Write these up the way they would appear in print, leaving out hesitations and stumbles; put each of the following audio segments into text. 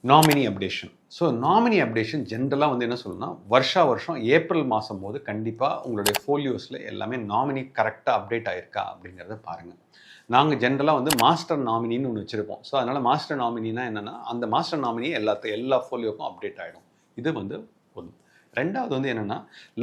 Nominee updation. So nominee updation ஜென்ரலாக வந்து என்ன சொல்லணும்னா, வருஷம் ஏப்ரல் மாதம் போது கண்டிப்பாக உங்களுடைய ஃபோலியோஸில் எல்லாமே நாமினி கரெக்டாக அப்டேட் ஆயிருக்கா அப்படிங்கிறத பாருங்கள். நாங்கள் ஜென்ரலாக வந்து மாஸ்டர் நாமினின்னு ஒன்று வச்சுருப்போம். ஸோ அதனால் மாஸ்டர் நாமினினா என்னென்னா, அந்த மாஸ்டர் நாமினி எல்லா ஃபோலியோக்கும் அப்டேட் ஆகிடும். இது வந்து ஒன்று. ரெண்டாவது வந்து என்னென்னா,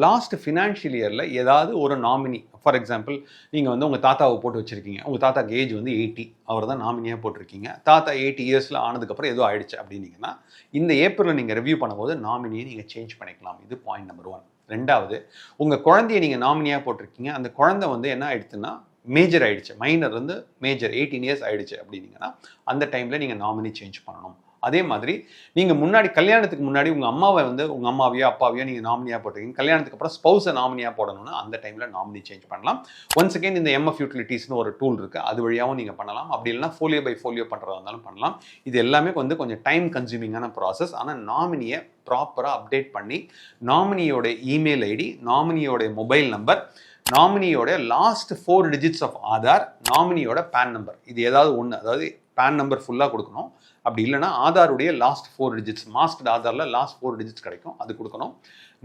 லாஸ்ட் ஃபினான்ஷியல் இயரில் ஏதாவது ஒரு நாமினி, ஃபார் எக்ஸாம்பிள் நீங்கள் வந்து உங்கள் தாத்தாவை போட்டு வச்சுருக்கீங்க, உங்கள் தாத்தாக்கு ஏஜ் வந்து 80, அவர் தான் நாமினியாக போட்டிருக்கீங்க. தாத்தா 80 இயர்ஸில் ஆனதுக்கப்புறம் ஏதோ ஆயிடுச்சு அப்படின்னீங்கன்னா, இந்த ஏப்ரலில் நீங்கள் ரிவ்யூ பண்ணும்போது நாமினியை நீங்கள் சேஞ்ச் பண்ணிக்கலாம். இது பாயிண்ட் நம்பர் 1. ரெண்டாவது, உங்கள் குழந்தைய நீங்கள் நாமினியாக போட்டிருக்கீங்க, அந்த குழந்தை வந்து என்ன ஆயிடுச்சுன்னா மேஜர் ஆயிடுச்சு, மைனர் வந்து மேஜர் 18 இயர்ஸ் ஆயிடுச்சு அப்படின்னீங்கன்னா, அந்த டைமில் நீங்கள் நாமினி சேஞ்ச் பண்ணணும். அதே மாதிரி நீங்கள் முன்னாடி கல்யாணத்துக்கு முன்னாடி உங்கள் அம்மாவை வந்து உங்கள் அம்மாவையோ அப்பாவையோ நீங்கள் நாமினியாக போட்டிருக்கீங்க, கல்யாணத்துக்கு அப்புறம் ஸ்பௌஸை நாமினியாக போடணும்னா அந்த டைமில் நாமினி சேஞ்ச் பண்ணலாம். ஒன்ஸ் அகேன் இந்த எம்எஃப் யூட்டிலிட்டிஸ்னு ஒரு டூல் இருக்குது, அது வழியாகவும் நீங்கள் பண்ணலாம். அப்படி இல்லைனா ஃபோலியோ பை ஃபோலியோ பண்ணுறதா இருந்தாலும் பண்ணலாம். இது எல்லாமே வந்து கொஞ்சம் டைம் கன்சியூமிங்கான ப்ராசஸ். ஆனால் நாமினியை ப்ராப்பராக அப்டேட் பண்ணி நாமினியோட இமெயில் ஐடி, நாமினியோட மொபைல் நம்பர், நாமினியோட லாஸ்ட் 4 டிஜிட்ஸ் ஆஃப் ஆதார், நாமினியோட பேன் நம்பர், இது ஏதாவது ஒன்று, அதாவது பேன் நம்பர் ஃபுல்லாக கொடுக்கணும். அப்படி இல்லைனா ஆதாருடைய லாஸ்ட் 4 டிஜிட்ஸ், மாஸ்டர் ஆதாரில் லாஸ்ட் 4 டிஜிட்ஸ் கிடைக்கும், அது கொடுக்கணும்.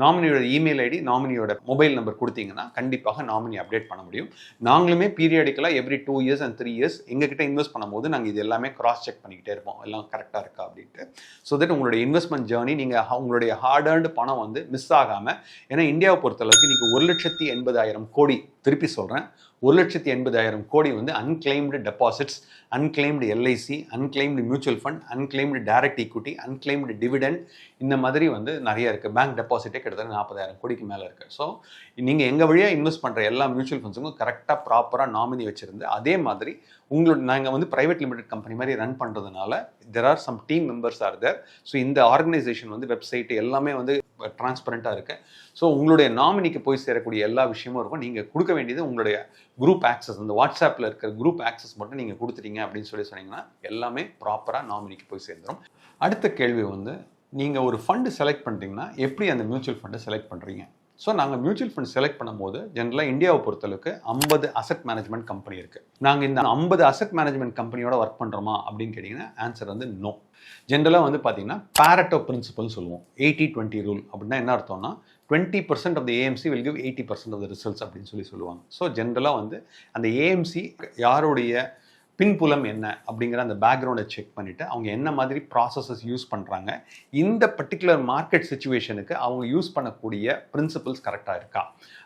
நாமினியோட இமெயில் ஐடி, நாமினியோட மொபைல் நம்பர் கொடுத்தீங்கன்னா கண்டிப்பாக நாமினி அப்டேட் பண்ண முடியும். நாங்களுமே பீரியாடிக்கலாக எவ்ரி 2 இயர்ஸ் அண்ட் 3 இயர்ஸ் எங்ககிட்ட இன்வெஸ்ட் பண்ணும்போது நாங்கள் இது எல்லாமே கிராஸ் செக் பண்ணிக்கிட்டே இருப்போம், எல்லாம் கரெக்டாக இருக்கா அப்படின்ட்டு. ஸோ தட் உங்களுடைய இன்வெஸ்ட்மெண்ட் ஜேர்னி, நீங்கள் உங்களுடைய ஹார்ட் ஏர்ன்டு பணம் வந்து மிஸ் ஆகாமல், ஏன்னா இந்தியாவை பொறுத்தளவுக்கு நீங்கள் 1,80,000 கோடி, திருப்பி சொல்கிறேன், 1,80,000 கோடி வந்து unclaimed deposits, unclaimed LIC, unclaimed mutual fund, unclaimed direct equity, unclaimed dividend, இந்த மாதிரி வந்து நிறைய இருக்குது. பேங்க் டெபாசிட்டே கிட்டத்தட்ட 40,000 கோடிக்கு மேலே இருக்குது. ஸோ நீங்கள் எங்கள் வழியாக இன்வெஸ்ட் பண்ணுற எல்லா மியூச்சுவல் ஃபண்ட்ஸுக்கும் கரெக்டாக ப்ராப்பராக நாமினி வச்சுருந்து, அதே மாதிரி உங்களோட நாங்கள் வந்து ப்ரைவேட் லிமிடெட் கம்பெனி மாதிரி ரன் பண்ணுறதுனால there are some team members are there. So இந்த ஆர்கனைசேஷன் வந்து வெப்சைட் எல்லாமே வந்து டிரான்ஸ்பரண்ட்டாக இருக்குது. ஸோ உங்களுடைய நாமினிக்கு போய் சேரக்கூடிய எல்லா விஷயமும் இருக்கும். நீங்கள் கொடுக்க வேண்டியது உங்களுடைய குரூப் ஆக்சஸ், அந்த வாட்ஸ்அப்பில் இருக்கிற குரூப் ஆக்சஸ் மட்டும் நீங்கள் கொடுத்துட்டீங்க அப்படின்னு சொன்னீங்கன்னா எல்லாமே ப்ராப்பராக நாமினிக்கு போய் சேர்ந்துடும். அடுத்த கேள்வி வந்து, நீங்கள் ஒரு ஃபண்டு செலக்ட் பண்ணுறீங்கன்னா எப்படி அந்த மியூச்சுவல் ஃபண்டை செலக்ட் பண்ணுறீங்க? ஸோ நாங்கள் மியூச்சுவல் ஃபண்ட் செலக்ட் பண்ணும்போது ஜென்ரலாக இந்தியாவை பொறுத்தளவுக்கு 50 அசெட் மேனேஜ்மெண்ட் கம்பெனி இருக்குது. நாங்கள் இந்த 50 அசெட் மேனேஜ்மெண்ட் கம்பெனியோட ஒர்க் பண்ணுறோமா அப்படின்னு கேட்டிங்கன்னா ஆன்சர் வந்து நோ. ஜென்ரலாக வந்து பார்த்தீங்கன்னா பேரட்டோ பிரின்சிபல்னு சொல்லுவோம், 80-20 ரூல். அப்படின்னா என்ன அர்த்தம்னா 20% of the AMC will give 80% of the results அப்படின்னு சொல்லுவாங்க. ஸோ ஜென்ரலாக வந்து அந்த ஏஎம்சி யாருடைய பின்புலம் என்ன அப்படிங்கிற அந்த பேக்ரவுண்டை செக் பண்ணிவிட்டு அவங்க என்ன மாதிரி ப்ராசஸஸ் யூஸ் பண்ணுறாங்க, இந்த பர்டிகுலர் மார்க்கெட் சுச்சுவேஷனுக்கு அவங்க யூஸ் பண்ணக்கூடிய பிரின்சிபல்ஸ் கரெக்டாக இருக்கா,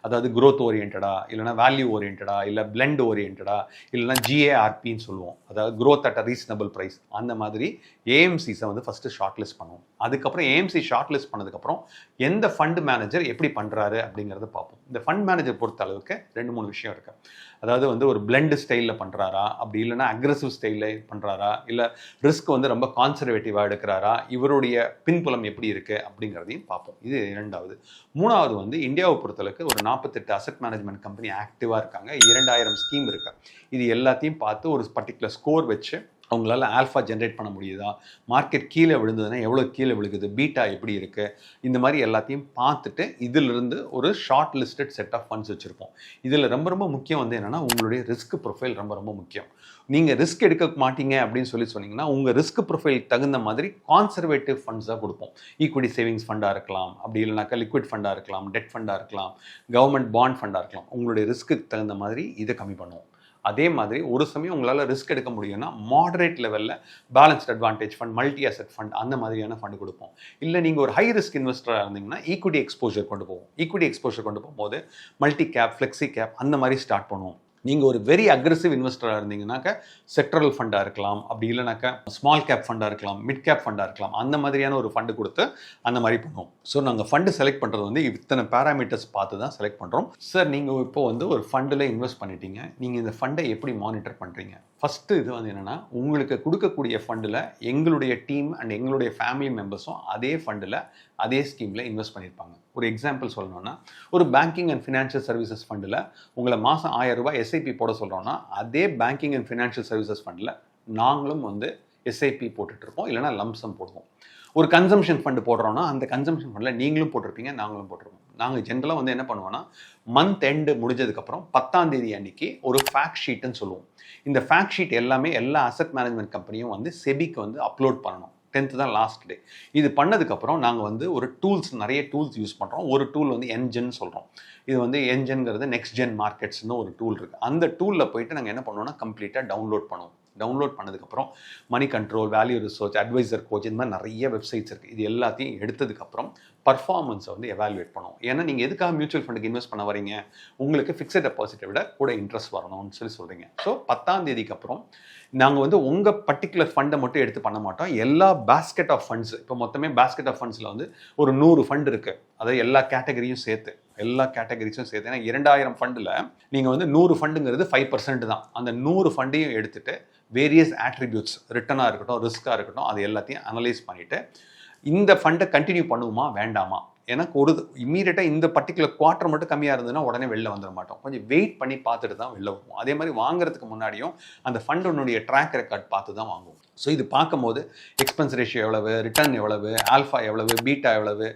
அதாவது க்ரோத் ஓரியன்டா, இல்லைனா வேல்யூ ஓரியன்டா, இல்லை பிளெண்ட் ஓரியன்டா, இல்லைனா ஜிஏஆர்பின்னு சொல்லுவோம், அதாவது growth at a reasonable price. அந்த மாதிரி ஏஎம்சிஸை வந்து ஃபஸ்ட்டு ஷார்ட் லிஸ்ட் பண்ணுவோம். அதுக்கப்புறம் ஏஎம்சி ஷார்ட் லிஸ்ட் பண்ணதுக்கப்புறம் எந்த ஃபண்ட் மேனேஜர் எப்படி பண்ணுறாரு அப்படிங்கிறத பார்ப்போம். இந்த ஃபண்ட் மேனேஜர் பொறுத்த அளவுக்கு 2-3 விஷயம் இருக்குது. அதாவது வந்து ஒரு பிளெண்ட் ஸ்டைலில் பண்ணுறாரா, அப்படி இல்லைனா அக்ரெசிவ் ஸ்டைலில் பண்ணுறாரா, இல்லை ரிஸ்க் வந்து ரொம்ப கான்சர்வேட்டிவாக எடுக்கிறாரா, இவருடைய பின்புலம் எப்படி இருக்குது அப்படிங்கிறதையும் பார்ப்போம். இது 2வது. 3வது வந்து இந்தியாவை பொறுத்தளவுக்கு ஒரு 48 அசெட் மேனேஜ்மெண்ட் கம்பெனி ஆக்டிவாக இருக்காங்க, 2000 ஸ்கீம் இருக்கு. இது எல்லாத்தையும் பார்த்து ஒரு பர்டிகுலர் ஸ்கோர் வச்சு அவங்களால ஆல்ஃபா ஜென்ரேட் பண்ண முடியுதா, மார்க்கெட் கீழே விழுந்ததுன்னா எவ்வளோ கீழே விழுகுது, பீட்டா எப்படி இருக்குது, இந்த மாதிரி எல்லாத்தையும் பார்த்துட்டு இதிலிருந்து ஒரு short listed set of funds வச்சுருப்போம். இதில் ரொம்ப முக்கியம் வந்து என்னென்னா உங்களுடைய ரிஸ்க் ப்ரொஃபைல் ரொம்ப முக்கியம். நீங்கள் ரிஸ்க் எடுக்க மாட்டீங்க அப்படின்னு சொன்னீங்கன்னா உங்கள் ரிஸ்க் ப்ரொஃபைல் தகுந்த மாதிரி கான்சர்வேட்டிவ் ஃபண்ட்ஸாக கொடுப்போம். ஈக்விட்டி சேவிங்ஸ் ஃபண்டாக இருக்கலாம், அப்படி இல்லைனாக்கா லிக்விட் ஃபண்டாக இருக்கலாம், டெட் ஃபண்டாக இருக்கலாம், கவர்மெண்ட் பாண்ட் ஃபண்டாக இருக்கலாம். உங்களுடைய ரிஸ்க்கு தகுந்த மாதிரி இதை கம்மி பண்ணுவோம். அதே மாதிரி ஒரு சமயம் உங்களால் ரிஸ்க் எடுக்க முடியும்னா மாடரேட் லெவலில் balanced advantage fund, multi asset fund, அந்த மாதிரியான ஃபண்டு கொடுப்போம். இல்லை நீங்கள் ஒரு ஹை ரிஸ்க் இன்வெஸ்டராக இருந்தீங்கன்னா ஈக்விட்டி எக்ஸ்போஜர் கொண்டு போவோம். ஈக்விட்டி எக்ஸ்போஜர் கொண்டு போகும்போது மல்டி கேப், ஃப்ளெக்ஸி கேப், அந்த மாதிரி ஸ்டார்ட் பண்ணுவோம். நீங்கள் ஒரு வெரி அக்ரெசிவ் இன்வெஸ்டராக இருந்தீங்கன்னாக்கா செக்டரல் ஃபண்டாக இருக்கலாம், அப்படி இல்லைனாக்கா ஸ்மால் கேப் ஃபண்டாக இருக்கலாம், மிட் கேப் ஃபண்டாக இருக்கலாம், அந்த மாதிரியான ஒரு ஃபண்டு கொடுத்து அந்த மாதிரி பண்ணுவோம். ஸோ நாங்கள் ஃபண்டு செலக்ட் பண்ணுறது வந்து இத்தனை பேராமீட்டர்ஸ் பார்த்து தான் செலக்ட் பண்ணுறோம். சார் நீங்கள் இப்போ வந்து ஒரு ஃபண்டில் இன்வெஸ்ட் பண்ணிட்டீங்க, நீங்கள் இந்த ஃபண்டை எப்படி மானிட்டர் பண்ணுறீங்க? ஃபஸ்ட்டு இது வந்து என்னென்னா, உங்களுக்கு கொடுக்கக்கூடிய ஃபண்டில் எங்களுடைய டீம் அண்ட் எங்களுடைய ஃபேமிலி மெம்பர்ஸும் அதே ஃபண்டில் அதே ஸ்கீமில் இன்வெஸ்ட் பண்ணியிருப்பாங்க. ஒரு எக்ஸாம்பிள் சொல்லணும்னா, ஒரு பேங்கிங் அண்ட் ஃபினான்ஷியல் சர்வீசஸ் ஃபண்டில் உங்களை மாதம் 1000 ரூபாய் எஸ்ஐபி போட சொல்கிறோன்னா, அதே பேங்கிங் அண்ட் ஃபினான்ஷியல் சர்வீசஸ் ஃபண்டில் நாங்களும் வந்து எஸ்ஐபி போட்டுட்ருப்போம், இல்லைனா லம்சம் போடுவோம். ஒரு கன்சம்ஷன் ஃபண்டு போடுறோன்னா அந்த கன்சம்ஷன் ஃபண்டில் நீங்களும் போட்டிருப்பீங்க, நாங்களும் போட்டிருப்போம். நாங்கள் ஜென்ரலாக வந்து என்ன பண்ணுவோன்னா, மந்த் எண்டு முடிஞ்சதுக்கப்புறம் 10ஆம் தேதி அன்னைக்கு ஒரு ஃபேக்ட் ஷீட்டுன்னு சொல்லுவோம். இந்த ஃபேக்ட் ஷீட் எல்லாமே எல்லா அசெட் மேனேஜ்மெண்ட் கம்பெனியும் வந்து செபிக்கு வந்து அப்லோட் பண்ணணும். 10th தான் லாஸ்ட் டே. இது பண்ணதுக்கப்புறம் நாங்கள் வந்து ஒரு நிறைய டூல்ஸ் யூஸ் பண்ணுறோம். ஒரு டூல் வந்து என்ஜின் சொல்கிறோம். இது வந்து என்ஜின்ங்கிறது நெக்ஸ்ட் ஜென் மார்க்கெட்ஸ்னு ஒரு டூல் இருக்குது. அந்த டூலில் போயிட்டு நாங்கள் என்ன பண்ணுவோம்னா கம்ப்ளீட்டாக டவுன்லோட் பண்ணுவோம். டவுன்லோட் பண்ணதுக்கப்புறம் money control, value research, advisor coach, இந்த மாதிரி நிறைய வெப்சைட்ஸ் இருக்குது. இது எல்லாத்தையும் எடுத்ததுக்கப்புறம் பர்ஃபார்மன்ஸை வந்து எவாலுவேட் பண்ணுவோம். ஏன்னா நீங்கள் எதுக்காக மியூச்சுவல் ஃபண்டுக்கு இன்வெஸ்ட் பண்ண வரீங்க, உங்களுக்கு ஃபிக்ஸட் டெபாசிட்டை விட கூட இன்ட்ரெஸ்ட் வரணும்னு சொல்கிறீங்க. ஸோ 10ஆம் தேதிக்கு அப்புறம் நாங்கள் வந்து உங்கள் பர்டிகுலர் ஃபண்டை மட்டும் எடுத்து பண்ண மாட்டோம். எல்லா பேஸ்கெட் ஆஃப் ஃபண்ட்ஸ், இப்போ மொத்தமே பேஸ்கெட் ஆஃப் ஃபண்ட்ஸில் வந்து ஒரு 100 ஃபண்ட் இருக்குது. அதாவது எல்லா கேட்டகரியும் சேர்த்து, ஏன்னா 2000 ஃபண்டில் நீங்கள் வந்து 100 ஃபண்டுங்கிறது 5% தான். அந்த 100 ஃபண்டையும் எடுத்துட்டு வேரியஸ் ஆட்ரிபியூட்ஸ், ரிட்டனாக இருக்கட்டும், ரிஸ்க்காக இருக்கட்டும், அது எல்லாத்தையும் அனலைஸ் பண்ணிவிட்டு இந்த ஃபண்டை கண்டினியூ பண்ணுவோமா வேண்டாமா, எனக்கு ஒரு இம்மீடியட்டாக இந்த பர்டிகுலர் குவார்ட்டர் மட்டும் கம்மியாக இருந்ததுன்னா உடனே வெளில வந்துட மாட்டோம். கொஞ்சம் வெயிட் பண்ணி பார்த்துட்டு தான் வெளில வருவோம். அதே மாதிரி வாங்குறதுக்கு முன்னாடியும் அந்த ஃபண்டனுடைய ட்ராக் ரெக்கார்ட் பார்த்து தான் வாங்குவோம். ஸோ இது பார்க்கும்போது எக்ஸ்பென்ஸ் ரேஷியோ எவ்வளவு, ரிட்டர்ன் எவ்வளவு, ஆல்ஃபா எவ்வளவு, பீட்டா எவ்வளவு,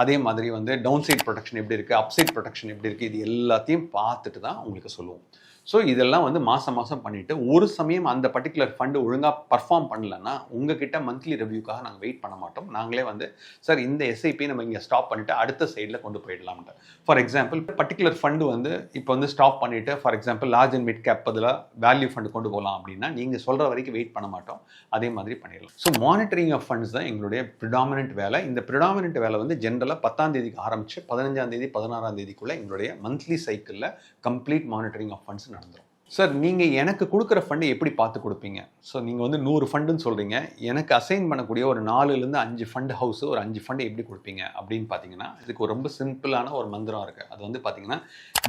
அதே மாதிரி வந்து டவுன் சைட் ப்ரொடெக்ஷன் எப்படி இருக்குது, அப்சைட் ப்ரொடெக்ஷன் எப்படி இருக்குது, இது எல்லாத்தையும் பார்த்துட்டு தான் உங்களுக்கு சொல்லுவோம். ஸோ இதெல்லாம் வந்து மாதம் பண்ணிவிட்டு ஒரு சமயம் அந்த பர்டிகுலர் ஃபண்டு ஒழுங்காக பர்ஃபார்ம் பண்ணலன்னா உங்ககிட்ட மந்த்லி ரிவ்யூக்காக நாங்கள் வெயிட் பண்ண மாட்டோம். நாங்களே வந்து சார் இந்த எஸ்ஐபி நம்ம இங்கே ஸ்டாப் பண்ணிவிட்டு அடுத்த சைடில் கொண்டு போயிடலாம்ட்டு. ஃபார் எக்ஸாம்பிள் பர்டிகுலர் ஃபண்டு வந்து இப்போ வந்து ஸ்டாப் பண்ணிவிட்டு for example large and mid cap பதிலாக வேல்யூ ஃபண்டு கொண்டு போகலாம் அப்படின்னா நீங்கள் சொல்கிற வரைக்கும் வெயிட் பண்ண மாட்டோம். அதே மாதிரி பண்ணிடலாம். ஸோ மானிட்டரிங் ஆஃப் ஃபண்ட்ஸ் தான் எங்களுடைய ப்ரிடாமினன்ட் வேலை. இந்த ப்ரிடாமினன்ட் வேலை வந்து ஜென்ரலாக 10ஆம் தேதிக்கு ஆரம்பித்து 15ஆம் தேதி 16ஆம் தேதிக்குள்ளே எங்களுடைய மந்த்லி சைக்கிளில் கம்ப்ளீட் மானிட்டரிங் ஆஃப் ஃபண்ட்ஸ் நடந்துடும். சார் நீங்கள் எனக்கு கொடுக்குற ஃபண்டு எப்படி பார்த்து கொடுப்பீங்க? ஸோ நீங்கள் வந்து 100 ஃபண்டுன்னு சொல்கிறீங்க, எனக்கு அசைன் பண்ணக்கூடிய ஒரு 4லேருந்து 5 ஃபண்டு ஹவுஸு, ஒரு 5 ஃபண்டு எப்படி கொடுப்பீங்க அப்படின்னு பார்த்தீங்கன்னா இதுக்கு ஒரு ரொம்ப சிம்பிளான ஒரு மந்திரம் இருக்குது. அது வந்து பார்த்தீங்கன்னா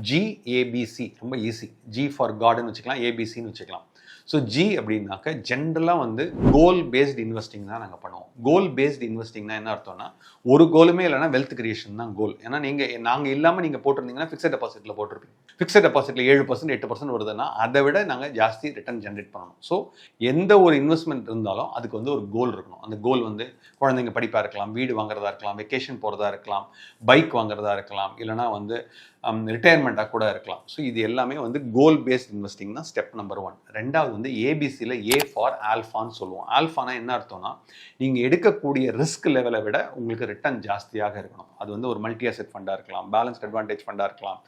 GABC, ரொம்ப ஈஸி. G ஃபார் கார்டுன்னு வச்சுக்கலாம், ABCன்னு வச்சுக்கலாம். ஸோ G அப்படின்னாக்க ஜென்ரலாக வந்து கோல் பேஸ்டு இன்வெஸ்டிங் தான் நாங்கள் பண்ணுவோம். கோல் பேஸ்டு இன்வெஸ்டிங்னா என்ன அர்த்தம்னா ஒரு கோலுமே இல்லைனா வெல்த் கிரியேஷன் தான் கோல். ஏன்னா நாங்கள் இல்லாமல் நீங்கள் போட்டிருந்தீங்கன்னா ஃபிக்ஸட் டெபாசிட்டில் போட்டிருப்பீங்க. ஃபிக்ஸட் டெபாசிட்டில் 7%, 8% வருதுன்னா அதை விட நாங்கள் ஜாஸ்தி ரிட்டர்ன் ஜென்ரேட் பண்ணணும். ஸோ எந்த ஒரு இன்வெஸ்ட்மெண்ட் இருந்தாலும் அதுக்கு வந்து ஒரு கோல் இருக்கணும். அந்த கோல் வந்து குழந்தைங்க படிப்பாக இருக்கலாம், வீடு வாங்குறதா இருக்கலாம், வெக்கேஷன் போகிறதா இருக்கலாம், பைக் வாங்குறதா இருக்கலாம், இல்லைனா வந்து ரிட்டையர்மெண்ட்டாக கூட இருக்கலாம். ஸோ இது எல்லாமே வந்து கோல் பேஸ்ட் இன்வெஸ்டிங் தான் ஸ்டெப் நம்பர் 1. ரெண்டாவது வந்து ஏபிசியில் A ஃபார் ஆல்ஃபான்னு சொல்லுவோம். ஆல்ஃபானா என்ன அர்த்தம்னா நீங்கள் எடுக்கக்கூடிய ரிஸ்க் லெவலை விட உங்களுக்கு ரிட்டர்ன் ஜாஸ்தியாக இருக்கணும். அது வந்து ஒரு மல்டி அசெட் ஃபண்டாக இருக்கலாம், பேலன்ஸ்ட் அட்வான்டேஜ் ஃபண்டாக இருக்கலாம்,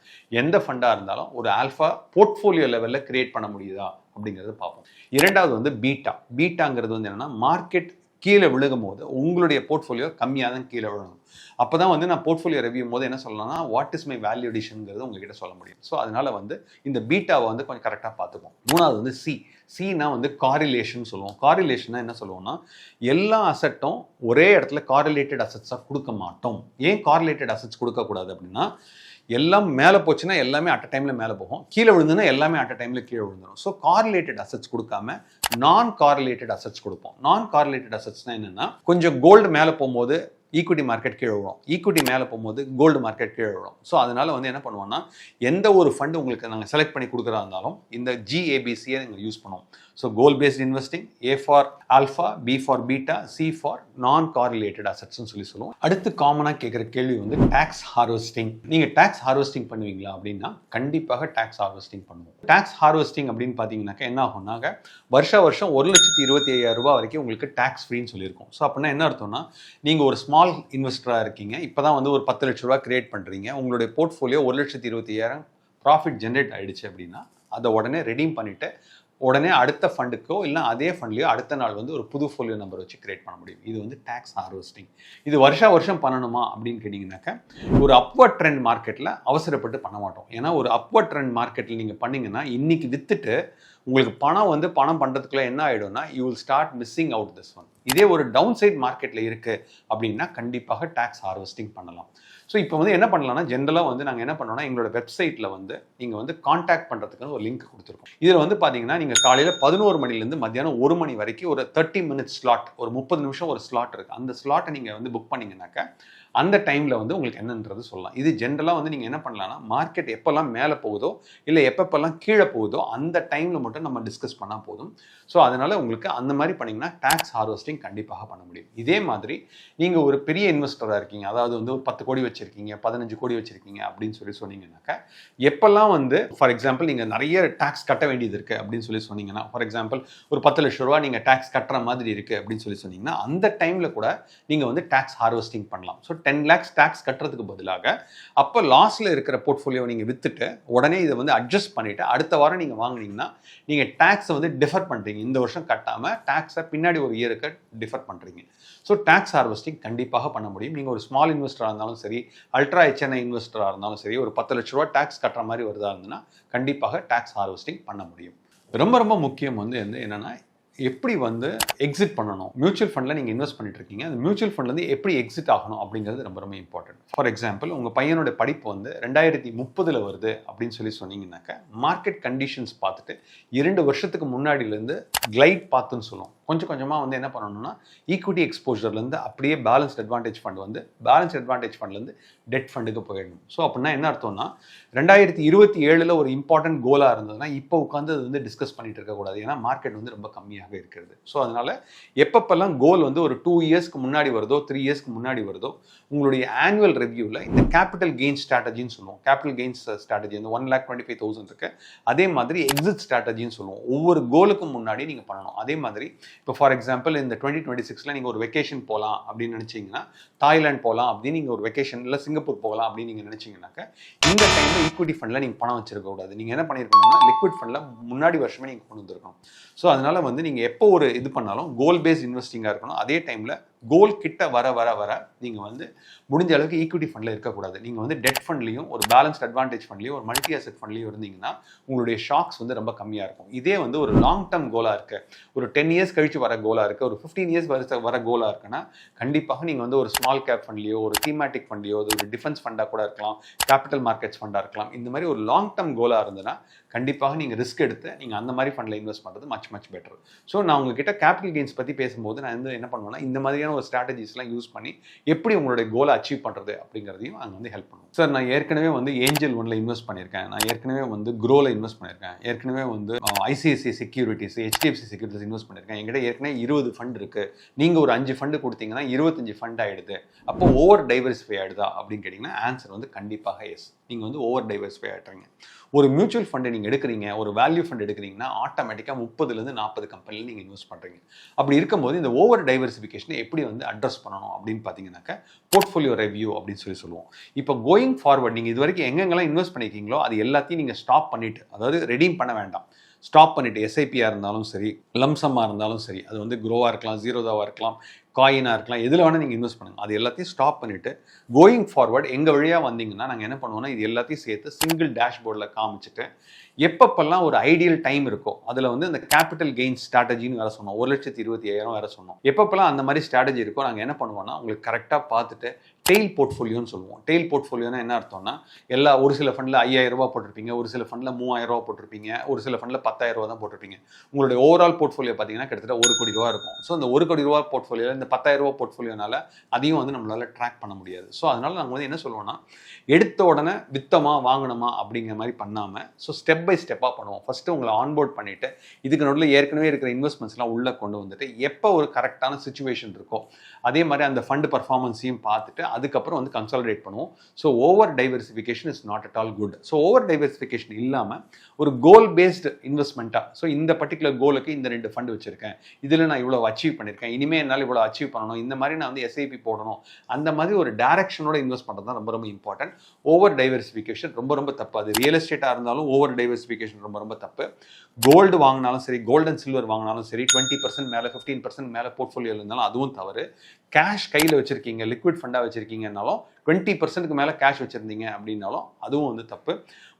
எந்த ஃபண்டாக இருந்தாலும் ஒரு ஆல்ஃபா போர்ட்ஃபோலியோ லெவலில் கிரியேட் பண்ண முடியுதா அப்படிங்கிறது பார்ப்போம். இரண்டாவது வந்து பீட்டாங்கிறது வந்து என்னென்னா மார்க்கெட் கீழே விழுகும் போது உங்களுடைய போர்ட்ஃபோலியோ கம்மியாக தான் கீழே விழுகும். அப்போ தான் வந்து நான் போர்ட்ஃபோலியோ ரிவ்யூ போது என்ன சொல்லலாம்னா வாட் இஸ் மை வேல்யூ அடிஷன்ங்கிறது உங்ககிட்ட சொல்ல முடியும். ஸோ அதனால வந்து இந்த பீட்டாவை வந்து கொஞ்சம் கரெக்டாக பார்த்துப்போம். மூணாவது வந்து சினா வந்து காரிலேஷன் சொல்லுவோம். காரிலேஷன்னா என்ன சொல்லுவோம்னா எல்லா அசட்டும் ஒரே இடத்துல காரிலேட்டட் அசட்ஸாக கொடுக்க மாட்டோம். ஏன் காரிலேட்டட் அசட்ஸ் கொடுக்கக்கூடாது அப்படின்னா எல்லாம் மேலே போச்சுன்னா எல்லாமே அட் அ டைமில் மேலே போகும், கீழே விழுந்துன்னா எல்லாமே அட் அ டைமில் கீழே விழுந்துடும். ஸோ காரிலேட்டட் அசட்ஸ் கொடுக்காம நான் காரிலேட்டட் அசட்ஸ் கொடுப்போம். நான் காரிலேட்டட் அசட்ஸ்னா என்னென்னா கொஞ்சம் கோல்டு மேலே போகும்போது ஈக்விட்டி மார்க்கெட் கீழே விழும், ஈக்விட்டி மேலே போகும்போது கோல்டு மார்க்கெட் கீழே விழும். ஸோ அதனால வந்து என்ன பண்ணுவோம்னா எந்த ஒரு ஃபண்டு உங்களுக்கு நாங்கள் செலக்ட் பண்ணி கொடுக்குறா இருந்தாலும் இந்த GABCயை நீங்கள் யூஸ் பண்ணுவோம். So goal based investing, A for alpha, B for beta, C for non correlated அசட்ஸ்ன்னு சொல்லுவோம். அடுத்து காமனாக கேட்குற கேள்வி வந்து டேக்ஸ் ஹார்வெஸ்டிங். நீங்கள் டேக்ஸ் ஹார்வெஸ்டிங் பண்ணுவீங்களா அப்படின்னா கண்டிப்பாக டேக்ஸ் ஹார்வெஸ்டிங் பண்ணுவோம். டேக்ஸ் ஹார்வெஸ்டிங் அப்படின்னு பார்த்தீங்கன்னாக்கா என்ன ஆகும்னாக்க வருஷம் 1,25,000 ரூபாய் வரைக்கும் உங்களுக்கு டேக்ஸ் ஃப்ரீன்னு சொல்லியிருக்கோம். ஸோ அப்படின்னா என்ன அர்த்தம்னா நீங்கள் ஒரு ஸ்மால் இன்வெஸ்டராக இருக்கீங்க, இப்போ தான் வந்து ஒரு 10 லட்ச ரூபா கிரியேட் பண்ணுறீங்க, உங்களுடைய போர்ட்ஃபோலியோ 1,25,000 ப்ராஃபிட் ஜென்ரேட் ஆகிடுச்சு அப்படின்னா அதை உடனே ரெடீம் பண்ணிவிட்டு உடனே அடுத்த ஃபண்டுக்கோ இல்லை அதே ஃபண்ட்லையோ அடுத்த நாள் வந்து ஒரு புது ஃபோலியோ நம்பர் வச்சு கிரியேட் பண்ண முடியும். இது வந்து டேக்ஸ் ஹார்வெஸ்டிங். இது வருஷம் பண்ணணுமா அப்படின்னு கேட்டிங்கனாக்கா ஒரு அப்வர்ட் ட்ரெண்ட் மார்க்கெட்டில் அவசரப்பட்டு பண்ண மாட்டோம். ஏன்னா ஒரு அப்வர்ட் ட்ரெண்ட் மார்க்கெட்டில் நீங்கள் பண்ணிங்கன்னா இன்றைக்கி விற்றுட்டு உங்களுக்கு பணம் பண்ணுறதுக்குள்ள என்ன ஆகிடும்னா you will start missing out this one. இதே ஒரு டவுன் சைட் மார்க்கெட்டில் இருக்குது அப்படின்னா கண்டிப்பாக டேக்ஸ் ஹார்வெஸ்டிங் பண்ணலாம். ஸோ இப்போ வந்து என்ன பண்ணலாம்னா ஜென்ரலாக வந்து நாங்கள் என்ன பண்ணோம்னா எங்களோட வெப்சைட்டில் வந்து நீங்கள் வந்து காண்டாக்ட் பண்ணுறதுக்குன்னு ஒரு லிங்க் கொடுத்துருக்கோம். இதில் வந்து பார்த்தீங்கன்னா நீங்கள் காலையில் 11 மணிலேருந்து மத்தியானம் 1 மணி வரைக்கும் ஒரு 30 மினிட்ஸ் ஸ்லாட், ஒரு 30 நிமிஷம் ஒரு ஸ்லாட் இருக்குது. அந்த ஸ்லாட்டை நீங்கள் வந்து புக் பண்ணிங்கனாக்கா அந்த டைமில் வந்து உங்களுக்கு என்னன்றது சொல்லலாம். இது ஜென்ரலாக வந்து நீங்கள் என்ன பண்ணலாம்னா மார்க்கெட் எப்போல்லாம் மேலே போகுதோ இல்லை எப்பப்பெல்லாம் கீழே போகுதோ அந்த டைமில் மட்டும் நம்ம டிஸ்கஸ் பண்ணால் போதும். ஸோ அதனால் உங்களுக்கு அந்த மாதிரி பண்ணிங்கன்னா டேக்ஸ் ஹார்வெஸ்டிங் கண்டிப்பாக பண்ண முடியும். இதே மாதிரி நீங்கள் ஒரு பெரிய இன்வெஸ்டராக இருக்கீங்க, அதாவது வந்து ஒரு 10 கோடி வச்சு வச்சிருக்கீங்க, 15 கோடி வச்சிருக்கீங்க அப்படின்னு சொன்னீங்கன்னாக்கா, எப்பெல்லாம் வந்து ஃபார் எக்ஸாம்பிள் நீங்கள் நிறைய டாக்ஸ் கட்ட வேண்டியது இருக்குது அப்படின்னு சொன்னீங்கன்னா, ஃபார் எக்ஸாம்பிள் ஒரு 10 லட்ச ரூபா நீங்கள் டாக்ஸ் கட்டுற மாதிரி இருக்குது அப்படின்னு சொன்னீங்கன்னா, அந்த டைமில் கூட நீங்கள் வந்து டாக்ஸ் ஹார்வெஸ்டிங் பண்ணலாம். ஸோ 10 lakhs டாக்ஸ் கட்டுறதுக்கு பதிலாக அப்போ லாஸில் இருக்கிற போர்ட்ஃபோலியோவை நீங்கள் விற்றுட்டு உடனே இதை வந்து அட்ஜஸ்ட் பண்ணிவிட்டு அடுத்த வாரம் நீங்கள் வாங்கினீங்கன்னா நீங்கள் டாக்ஸை வந்து டிஃபர் பண்ணுறீங்க. இந்த வருஷம் கட்டாமல் டாக்ஸை பின்னாடி ஒரு இயருக்கு டிஃபர் பண்ணுறீங்க. ஸோ டாக்ஸ் ஹார்வெஸ்டிங் கண்டிப்பாக பண்ண முடியும். நீங்கள் ஒரு ஸ்மால் இன்வெஸ்டராக இருந்தாலும் சரி, அல்ட்ரா HNI இன்வெஸ்டராக இருந்தாலும் சரி, ஒரு 10 லட்ச ரூபா டாக்ஸ் கட்டுற மாதிரி வருதா இருந்ததுன்னா கண்டிப்பாக டாக்ஸ் ஹார்வெஸ்டிங் பண்ண முடியும். ரொம்ப ரொம்ப முக்கியம் வந்து என்னென்னா, எப்படி வந்து எக்ஸிட் பண்ணணும். மியூச்சுவல் ஃபண்டில் நீங்கள் இன்வெஸ்ட் பண்ணிட்டு இருக்கீங்க, அந்த மியூச்சுவல் ஃபண்ட்லேருந்து எப்படி எக்ஸிட் ஆகணும் அப்படிங்கிறது ரொம்ப ரொம்ப இம்பார்ட்டன்ட். ஃபார் எக்ஸாம்பிள் உங்கள் பையனோட படிப்பு வந்து 2030 வருது அப்படின்னு சொன்னீங்கன்னாக்கா, மார்க்கெட் கண்டிஷன்ஸ் பார்த்துட்டு 2 வருஷத்துக்கு முன்னாடியிலேருந்து கிளைட் பாத்துன்னு சொல்லுவோம். கொஞ்சம் கொஞ்சமாக வந்து என்ன பண்ணணும்னா, ஈக்விட்டி எக்ஸ்போஜர்லேருந்து அப்படியே பேலன்ஸ்ட் அட்வான்டேஜ் ஃபண்ட் வந்து பேலன்ஸ் அட்வான்டேஜ் ஃபண்ட்லேருந்து டெட் ஃபண்டுக்கு போயிடணும். ஸோ அப்படின்னா என்ன அர்த்தம்னா, 2027 ஒரு இம்பார்ட்டன்ட் கோலாக இருந்ததுன்னா இப்போ உட்காந்து அது வந்து டிஸ்கஸ் பண்ணிட்டு இருக்கக்கூடாது. ஏன்னா மார்க்கெட் வந்து ரொம்ப கம்மியாக இருக்கிறது. ஸோ அதனால எப்பப்பெல்லாம் கோல் வந்து ஒரு 2 இயர்ஸ்க்கு முன்னாடி வருதோ 3 இயர்ஸ்க்கு முன்னாடி வருதோ, உங்களுடைய ஆனுவல் ரிவ்யூவில் இந்த கேபிட்டல் கெயின்ஸ் ஸ்ட்ராட்டஜின்னு சொல்லுவோம். கேபிட்டல் கெயின்ஸ் ஸ்ட்ராட்டஜி வந்து 1,25,000 இருக்கு. அதே மாதிரி எக்ஸிட் ஸ்ட்ராட்டஜின்னு சொல்லுவோம். ஒவ்வொரு கோலுக்கும் முன்னாடி நீங்கள் பண்ணணும். அதே மாதிரி இப்போ ஃபார் எக்ஸாம்பிள் இந்த 2026 நீங்கள் ஒரு வெக்கேஷன் போகலாம் அப்படின்னு நினச்சிங்கன்னா, தாய்லாந்து போகலாம் அப்படின்னு நீங்கள் ஒரு வெக்கேஷன் இல்லை சிங்கப்பூர் போகலாம் அப்படின்னு நீங்கள் நினச்சிங்கனாக்கா, இந்த டைமில் ஈக்விட்டி ஃபண்டில் நீங்கள் பணம் வச்சிருக்கக்கூடாது. நீங்கள் என்ன பண்ணியிருக்கணும்னா, லிக்விட் ஃபண்டில் முன்னாடி வருஷமே நீங்கள் கொண்டு வந்துருக்கணும். ஸோ அதனால் வந்து நீங்கள் எப்போ ஒரு இது பண்ணாலும் கோல் பேஸ்ட் இன்வெஸ்டிங்காக இருக்கணும். அதே டைமில் கோல் கிட்ட வர நீங்கள் வந்து முடிஞ்ச அளவுக்கு ஈக்விட்டி ஃபண்டில் இருக்கக்கூடாது. நீங்கள் வந்து டெட் ஃபண்ட்லையும் ஒரு பேலன்ஸ்ட் அட்வான்டேஜ் ஃபண்ட்லையும் ஒரு மல்டி அசெட் ஃபண்ட்லையும் இருந்தீங்கன்னா உங்களுடைய ஷாக்ஸ் வந்து ரொம்ப கம்மியாக இருக்கும். இதே வந்து ஒரு லாங் டேர்ம் கோலாக இருக்குது, ஒரு 10 இயர்ஸ் கழிச்சு வர கோலாக இருக்குது, ஒரு 15 இயர்ஸ் வர கோலாக இருக்குன்னா கண்டிப்பாக நீங்கள் வந்து ஒரு ஸ்மால் கேப் ஃபண்ட்லையோ ஒரு தீமேட்டிக் ஃபண்ட்லையோ ஒரு டிஃபென்ஸ் ஃபண்டாக கூட இருக்கலாம், கேபிட்டல் மார்க்கெட்ஸ் ஃபண்டாக இருக்கலாம். இந்த மாதிரி ஒரு லாங் டேர்ம் கோலாக இருந்ததுன்னா கண்டிப்பாக நீங்கள் ரிஸ்க் எடுத்து நீங்கள் அந்த மாதிரி ஃபண்டில் இன்வெஸ்ட் பண்ணுறது மச் பெட்டர். ஸோ நான் உங்ககிட்ட கேபிட்டல் கெயின்ஸ் பற்றி பேசும்போது நான் வந்து என்ன பண்ணுவேன்னா, இந்த மாதிரியான ஒரு ஸ்ட்ராட்டஜிஸ்லாம் யூஸ் பண்ணி எப்படி உங்களுடைய கோலை அச்சீவ் பண்ணுறது அப்படிங்கிறதையும் அங்கே வந்து ஹெல்ப் பண்ணுவோம். சார் நான் ஏற்கனவே வந்து ஏஞ்சல் ஒன்ல இன்வெஸ்ட் பண்ணியிருக்கேன், நான் ஏற்கனவே வந்து க்ரோவில் இன்வெஸ்ட் பண்ணியிருக்கேன், ஏற்கனவே வந்து ICICI securities HDFC securities invest பண்ணியிருக்கேன், என்கிட்ட ஏற்கனவே 20 ஃபண்ட் இருக்குது, நீங்கள் ஒரு 5 ஃபண்டு கொடுத்தீங்கன்னா 25 ஃபண்ட் ஆகிடுது, அப்போ ஓவர் டைவர்சிஃபை ஆகிடுதா அப்படின்னு கேட்டிங்கன்னா ஆன்சர் வந்து கண்டிப்பாக எஸ். நீங்கள் வந்து ஓவர் டைவர்சிஃபை ஆகிட்டுறீங்க. ஒரு மியூச்சுவல் ஃபண்டை நீங்கள் எடுக்கிறீங்க, ஒரு வேல்யூ ஃபண்ட் எடுக்கிறீங்கன்னா ஆட்டோமேட்டிக்காக 30லேருந்து 40 கம்பெனியில் நீங்கள் இன்வெஸ்ட் பண்ணுறீங்க. அப்படி இருக்கும்போது இந்த ஓவர் டைவர்சிஃபிகேஷனை எப்படி வந்து அட்ரஸ் பண்ணணும் அப்படின்னு பார்த்தீங்கன்னாக்கா, போர்ட்ஃபோலியோ ரிவ்யூ அப்படின்னு சொல்லுவோம். இப்போ கோயிங் ஃபார்வர்ட் நீங்கள் இது வரைக்கும் எங்கெங்கெல்லாம் இன்வெஸ்ட் பண்ணியிருக்கீங்களோ அது எல்லாத்தையும் நீங்கள் ஸ்டாப் பண்ணிவிட்டு, அதாவது ரெடீம் பண்ண வேண்டாம், ஸ்டாப் பண்ணிவிட்டு SIPயாக இருந்தாலும் சரி, லம்சமாக இருந்தாலும் சரி, அது வந்து க்ரோவாக இருக்கலாம், ஜீரோதாவாக இருக்கலாம், காயினாக இருக்கலாம், எதில் வேணால் நீங்கள் இன்வெஸ்ட் பண்ணுங்கள். அது எல்லாத்தையும் ஸ்டாப் பண்ணிவிட்டு கோயிங் ஃபார்வர்ட் எங்கள் வழியாக வந்தீங்கன்னா நாங்கள் என்ன பண்ணுவோம்னா, இது எல்லாத்தையும் சேர்த்து சிங்கிள் டேஷ்போர்டில் காமிச்சிட்டு எப்பப்பெல்லாம் ஒரு ஐடியல் டைம் இருக்கோ அதில் வந்து இந்த கேபிட்டல் கெயின்ஸ் ஸ்ட்ராட்டஜின்னு வேறு சொன்னோம், 1,25,000 வேறு சொன்னோம். எப்பப்பெல்லாம் அந்த மாதிரி ஸ்ட்ராட்டஜி இருக்கோ நாங்கள் என்ன பண்ணுவோம்னா உங்களுக்கு கரெக்டாக பார்த்துட்டு டெய்ல் போர்ட்ஃபோலியோன்னு சொல்லுவோம். டெய்ல் போர்ட்ஃபோலியோனா என்ன அர்த்தம்னா, ஒரு சில ஃபண்டில் 5,000 ரூபா போட்டிருப்பீங்க, ஒரு சில ஃபண்டில் 3,000 ரூபா போட்டிருப்பீங்க, ஒரு சில ஃபண்டில் 10,000 ரூபா தான் போட்டிருப்பீங்க. உங்களுடைய ஓவரால் போர்ட்ஃபோலியோ பார்த்தீங்கன்னா கிட்டத்தட்ட 1 கோடி ரூபா இருக்கும். ஸோ அந்த 1 கோடி ரூபா போர்ட்ஃபோலியோவில் இந்த 10,000 ரூபா போர்ட்ஃபோலியோனால அதையும் வந்து நம்மளால் ட்ராக் பண்ண முடியாது. ஸோ அதனால நாங்கள் வந்து என்ன சொல்லுவோம்னா, எடுத்த உடனே வித்தமா வாங்கணுமா அப்படிங்கிற மாதிரி பண்ணாமல் ஸோ ஸ்டெப் பை ஸ்டெப்பாக பண்ணுவோம். ஃபஸ்ட்டு உங்களை ஆன்போர்ட் பண்ணிவிட்டு இதுக்கு நடுவில் ஏற்கனவே இருக்கிற இன்வெஸ்ட்மெண்ட்ஸ்லாம் உள்ளே கொண்டு வந்துட்டு எப்போ ஒரு கரெக்டான சுச்சுவேஷன் இருக்கோ அதே மாதிரி அந்த ஃபண்டு பர்ஃபார்மன்ஸையும் பார்த்துட்டு அதுக்கப்புறம் வந்து கன்சாலிடேட் பண்ணுவோம். So over diversification is not at all good. So over diversification இல்லாமல் ஒரு கோல் பேஸ்டு இன்வெஸ்ட்மெண்ட்டாக, ஸோ இந்த பர்டிகுலர் கோலுக்கு இந்த 2 ஃபண்டு வச்சுருக்கேன், இதில் நான் இவ்வளோ அச்சீவ் பண்ணியிருக்கேன், இனிமேல் என்னால் இவ்வளோ அச்சீவ் பண்ணணும், இந்த மாதிரி நான் வந்து SIP போடணும், அந்த மாதிரி ஒரு டைரக்ஷனோட இன்வெஸ்ட் பண்ணுறது தான் ரொம்ப ரொம்ப இம்பார்ட்டன்ட். ஓவர் டைவர்சிஃபிகேஷன் ரொம்ப தப்பு. அது ரியல் எஸ்டேட்டாக இருந்தாலும் ஓவர் டைவர்சிஃபிகேஷன் ரொம்ப தப்பு. கோல்டு வாங்கினாலும் சரி, கோல்டு அண்ட் சில்வர் வாங்கினாலும் சரி, 20% மேலே 15% மேலே போர்ட்ஃபோலியோவில் இருந்தாலும் அதுவும் தவறு. கேஷ் கையில் வச்சுருக்கீங்க, லிக்விட் ஃபண்டாக வச்சுருக்கீங்கன்னாலும் 20%க்கு மேலே கேஷ் வச்சுருந்தீங்க அப்படின்னாலும் அதுவும் வந்து தப்பு.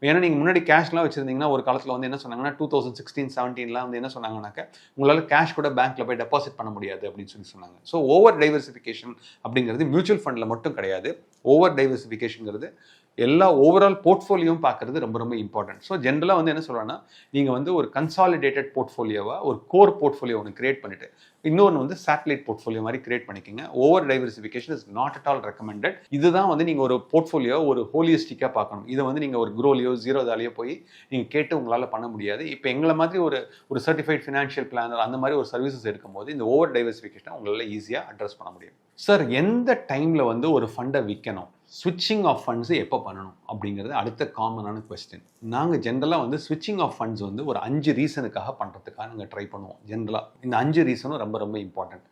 ஏன்னா நீங்கள் முன்னாடி கேஷ்லாம் வச்சுருந்தீங்கன்னா ஒரு காலத்தில் வந்து என்ன சொன்னாங்கன்னா 2016-17 வந்து என்ன சொன்னாங்கன்னாக்க உங்களால் கேஷ் கூட பேங்க்கில் போய் டெபாசிட் பண்ண முடியாது அப்படின்னு சொன்னாங்க. ஸோ ஓவர் டைவர்சிஃபிகேஷன் அப்படிங்கிறது மியூச்சுவல் ஃபண்டில் மட்டும் கிடையாது. ஓவர் டைவர்சிஃபிகேஷனுங்கிறது எல்லா ஓவரால் போர்ட்ஃபோலியோவும் பார்க்குறது ரொம்ப இம்பார்ட்டன்ட். ஸோ ஜென்ரலாக வந்து என்ன சொல்கிறேன்னா, நீங்கள் வந்து ஒரு கன்சாலிடேட்டட் போர்ட்ஃபோலியோவாக ஒரு கோர் போர்ட்ஃபோலியோ ஒன்று கிரியேட் பண்ணிவிட்டு இன்னொன்று வந்து சேட்டலைட் போர்ட்ஃபோலியோ மாதிரி கிரியேட் பண்ணிக்கோங்க. Over diversification is not at all recommended. இதுதான் வந்து நீங்கள் ஒரு போர்ட்ஃபோலியோ ஒரு ஹோலிஸ்டிக்காக பார்க்கணும். இதை வந்து நீங்கள் ஒரு க்ரோலியோ ஜீரோதாலேயோ போய் நீங்கள் கேட்டு உங்களால் பண்ண முடியாது. இப்போ எங்களை மாதிரி ஒரு சர்டிஃபைட் ஃபினான்ஷியல் பிளானர் அந்த மாதிரி ஒரு சர்வீசஸ் எடுக்கும்போது இந்த ஓவர் டைவர்சிஃபிகேஷனை உங்களால் ஈஸியாக அட்ரஸ் பண்ண முடியும். சார் எந்த டைமில் வந்து ஒரு ஃபண்டை விற்கணும், ஸ்விட்சிங் ஆஃப் ஃபண்ட்ஸு எப்போ பண்ணணும் அப்படிங்கிறது அடுத்த காமனான கொஸ்டின். நாங்கள் ஜென்ரலாக வந்து ஸ்விட்சிங் ஆஃப் ஃபண்ட்ஸ் வந்து ஒரு 5 ரீசனுக்காக பண்ணுறதுக்காக நாங்கள் ட்ரை பண்ணுவோம் ஜென்ரலாக. இந்த 5 ரீசனும் ரொம்ப ரொம்ப இம்பார்ட்டண்ட்.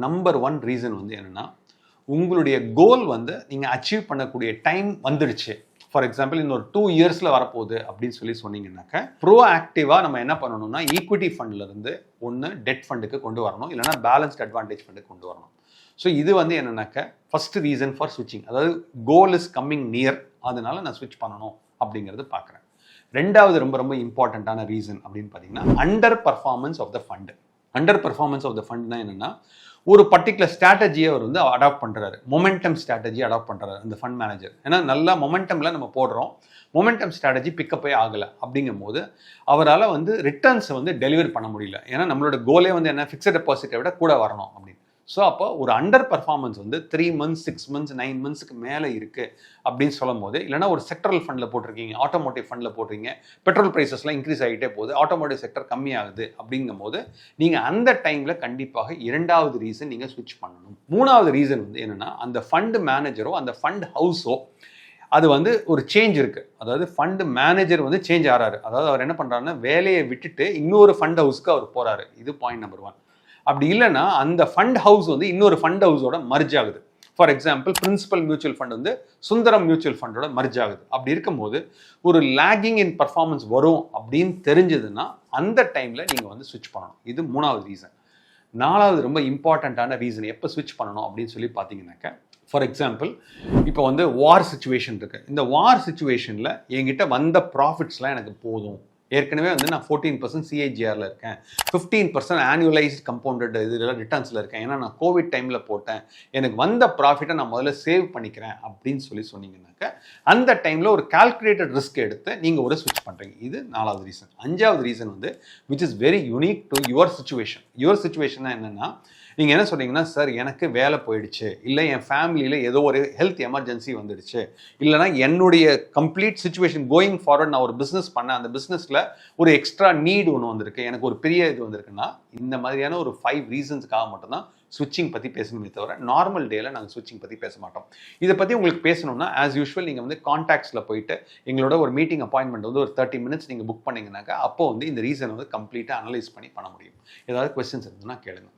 நம்பர் 1 ரீசன் வந்து என்னென்னா, உங்களுடைய கோல் வந்து நீங்கள் அச்சீவ் பண்ணக்கூடிய டைம் வந்துடுச்சு. ஃபார் எக்ஸாம்பிள் இன்னொரு 2 இயர்ஸில் வரப்போகுது அப்படின்னு சொன்னீங்கன்னாக்க, ப்ரோ ஆக்டிவாக நம்ம என்ன பண்ணணும்னா ஈக்விட்டி ஃபண்ட்லேருந்து ஒன்று டெட் ஃபண்டுக்கு கொண்டு வரணும், இல்லைனா பேலன்ஸ்ட் அட்வான்டேஜ் ஃபண்டுக்கு கொண்டு வரணும். ஸோ இது வந்து என்னன்னாக்க ஃபர்ஸ்ட் ரீசன் ஃபார் ஸ்விட்சிங், அதாவது கோல் இஸ் கம்மிங் நியர், அதனால நான் ஸ்விட்ச் பண்ணணும் அப்படிங்கிறது பார்க்குறேன். ரெண்டாவது ரொம்ப ரொம்ப இம்பார்ட்டண்ட்டான ரீசன் அப்படின்னு பார்த்தீங்கன்னா, under performance of the fund. Under performance of the ஃபண்ட்னா என்னென்னா, ஒரு பர்டிகுலர் ஸ்ட்ராட்டஜியை அவர் வந்து அடாப்ட் பண்ணுறாரு, மொமெண்டம் ஸ்ட்ராட்டஜி அடாப்ட் பண்ணுறாரு அந்த ஃபண்ட் மேனேஜர். ஏன்னா நல்லா மொமெண்டமில் நம்ம போடுறோம், மொமெண்டம் ஸ்ட்ராட்டஜி பிக்கப்பே ஆகலை அப்படிங்கும் போது அவரால் வந்து ரிட்டர்ன்ஸை வந்து டெலிவர் பண்ண முடியல. ஏன்னா நம்மளோட கோலே வந்து என்ன, ஃபிக்ஸட் டெபாசிட்டை விட கூட வரணும் அப்படின்னு. ஸோ அப்போ ஒரு அண்டர் பர்ஃபார்மன்ஸ் வந்து 3 months 6 months 9 monthsக்கு மேலே இருக்குது அப்படின்னு சொல்லும் போது, இல்லைனா ஒரு செக்டரல் ஃபண்டில் போட்டிருக்கீங்க, ஆட்டோமோட்டிவ் ஃபண்டில் போட்டிருக்கீங்க, பெட்ரோல் ப்ரைஸஸ்லாம் இன்க்ரீஸ் ஆகிட்டே போகுது, ஆட்டோமோட்டிவ் செக்டர் கம்மியாகுது அப்படிங்கும் போது நீங்கள் அந்த டைமில் கண்டிப்பாக இரண்டாவது ரீசன் நீங்கள் ஸ்விட்ச் பண்ணணும். மூணாவது ரீசன் வந்து என்னென்னா, அந்த ஃபண்டு மேனேஜரோ அந்த ஃபண்ட் ஹவுஸோ அது வந்து ஒரு சேஞ்ச் இருக்குது. அதாவது ஃபண்டு மேனேஜர் வந்து சேஞ்ச் ஆகிறாரு. அதாவது அவர் என்ன பண்ணுறாருன்னா, வேலையை விட்டுட்டு இன்னொரு ஃபண்ட் ஹவுஸ்க்கு அவர் போகிறாரு. இது பாயிண்ட் நம்பர் 1. அப்படி இல்லைன்னா அந்த ஃபண்ட் ஹவுஸ் வந்து இன்னொரு ஃபண்ட் ஹவுஸோட மர்ஜ் ஆகுது. For example Principal mutual fund வந்து சுந்தரம் மியூச்சுவல் ஃபண்டோட மர்ஜ் ஆகுது. அப்படி இருக்கும்போது ஒரு லேகிங் இன் பர்ஃபார்மன்ஸ் வரும் அப்படின்னு தெரிஞ்சதுன்னா அந்த டைமில் நீங்கள் வந்து ஸ்விட்ச் பண்ணணும். இது மூணாவது ரீசன். நாலாவது ரொம்ப இம்பார்ட்டண்ட்டான ரீசன் எப்போ ஸ்விட்ச் பண்ணணும் அப்படின்னு சொல்லி பார்த்தீங்கன்னாக்க, ஃபார் எக்ஸாம்பிள் இப்போ வந்து வார் சிச்சுவேஷன் இருக்குது. இந்த வார் சிச்சுவேஷனில் என்கிட்ட வந்த ப்ராஃபிட்ஸ்லாம் எனக்கு போதும், ஏற்கனவே வந்து நான் 14% சிஐஜிஆரில் இருக்கேன், 15% ஆனுவலைஸ்ட் கம்பவுண்டட் இதெல்லாம் ரிட்டர்ன்ஸில் இருக்கேன், ஏன்னா நான் கோவிட் டைமில் போட்டேன், எனக்கு வந்த ப்ராஃபிட்டை நான் முதல்ல சேவ் பண்ணிக்கிறேன் அப்படின்னு சொன்னீங்கன்னாக்க அந்த டைமில் ஒரு கால்குலேட்டட் ரிஸ்க் எடுத்து நீங்கள் ஒரு ஸ்விட்ச் பண்ணுறீங்க. இது நாலாவது ரீசன். அஞ்சாவது ரீசன் வந்து which is very unique to your situation. Your situation என்னென்னா, நீங்கள் என்ன சொல்கிறீங்கன்னா, சார் எனக்கு வேலை போயிடுச்சு, இல்லை என் ஃபேமிலியில் ஏதோ ஒரு ஹெல்த் எமர்ஜென்சி வந்துடுச்சு, இல்லைனா என்னுடைய கம்ப்ளீட் சுச்சுவேஷன் கோயிங் ஃபார்வர்ட் நான் ஒரு பிஸ்னஸ் பண்ணேன், அந்த பிஸ்னஸில் ஒரு எக்ஸ்ட்ரா நீடு ஒன்று வந்திருக்கு, எனக்கு ஒரு பெரிய இது வந்திருக்குன்னா, இந்த மாதிரியான ஒரு 5 ரீசன்ஸுக்காக மட்டும்தான் ஸ்விட்சிங் பற்றி பேசணுமே தவிர நார்மல் டேயில் நாங்கள் ஸ்விட்சிங் பற்றி பேச மாட்டோம். இதை பற்றி உங்களுக்கு பேசணும்னா ஆஸ் யூஷுவல் நீங்கள் வந்து கான்டாக்ட்ஸில் போயிட்டு எங்களோட ஒரு மீட்டிங் அப்பாயின்மெண்ட் வந்து ஒரு 30 minutes நீங்கள் புக் பண்ணிங்கனாக்கா அப்போ வந்து இந்த ரீசனை வந்து கம்ப்ளீட்டாக அனலைஸ் பண்ண முடியும். ஏதாவது கொஸ்டின்ஸ் இருந்ததுன்னா கேளுங்க.